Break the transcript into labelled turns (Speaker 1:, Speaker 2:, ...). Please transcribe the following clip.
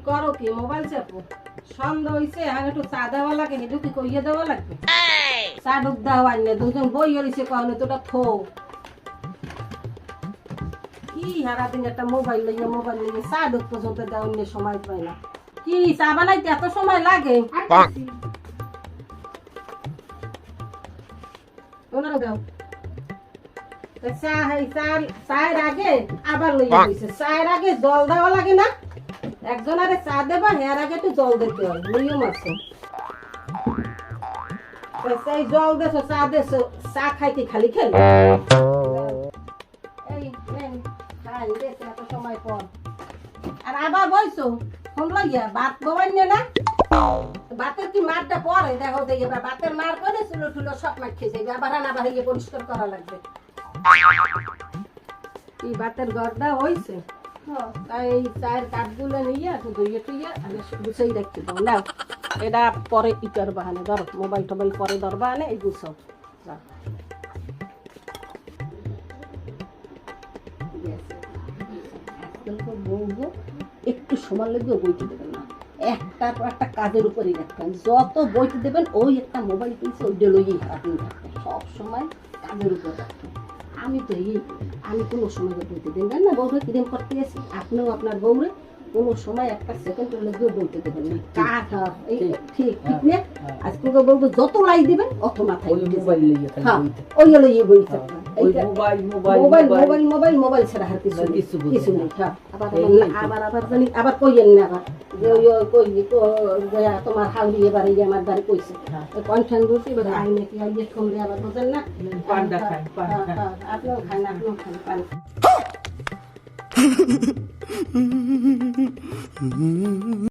Speaker 1: করো কি মোবাইল চাপো সন্ধ্যা হইছে আর একটু চা দেওয়া লাগে হেঁটু কি কইয়ে দেওয়া লাগবে চা ডুব দেওয়া আইনে দুজন বই হরিছে কখনো তোটা থো কি সারাদিন একটা মোবাইল লইয়ে চা ডুব পর্যন্ত দেওয়ার নিয়ে সময় পাই না কি চা বানাইতে এত সময় লাগে ওনারও দাও চায়ের আগে আবার লইয়া দিছে চায়ের আগে জল দেওয়া লাগে না একজন আরে চা দেবা এর আগে একটু জল দিতে হয় নিয়ম আছে সেই জল দেছো চা দেছো চা খাইতে খালি খেল এই খাই দেছে এত সময় পর আর আবার বইছো ফোন লইয়া ভাত ববাইনে না বাতের কি মারটা পরে দেখো দেখে বাতের মার করে চুলো টুলো সব মার খেয়ে যাবে আবার রান্না বাড়িয়ে পরিষ্কার করা লাগবে কি বাতের গড়টা হইছে তাই চায়ের কাঠগুলো নিয়ে ধুইয়ে টুইয়ে আমি গুছাই রাখতে দাও না এটা পরে ইটার বাহানে ধরো মোবাইল টোবাইল পরে ধরবা আনে এই গুছাও বলবো একটু সময় লাগবে বইতে দেবেন না একটার পর একটা কাজের উপরেই রাখবেন যত বইতে দেবেন ওই একটা মোবাইল কিনছে ওইটা লইয়েই আপনি রাখবেন সব সময় কাজের উপর রাখবেন আমি তো আমি কোনো সময় বইতে দেবেন না বউরে কিরম করতে গেছি আপনিও আপনার বউরে কোনো সময় একটা সেকেন্ড লাগবে বইতে দেবেন না কাঠ এই ঠিক ঠিক না আজকে বউকে যত লাই দিবেন অত মাথায় ওই লইয়ে বই থাকবেন মোবাইল ছাড়া আর কিছু নেই আবার জানি আবার কইয়েন না আবার যে কই তোমার হাউরি এবার এই আমার দ্বারে কইছে কনফার্ম করছি এবার আইনে কি আইয়ে শুনলে আবার বোঝেন না আপনিও খান পান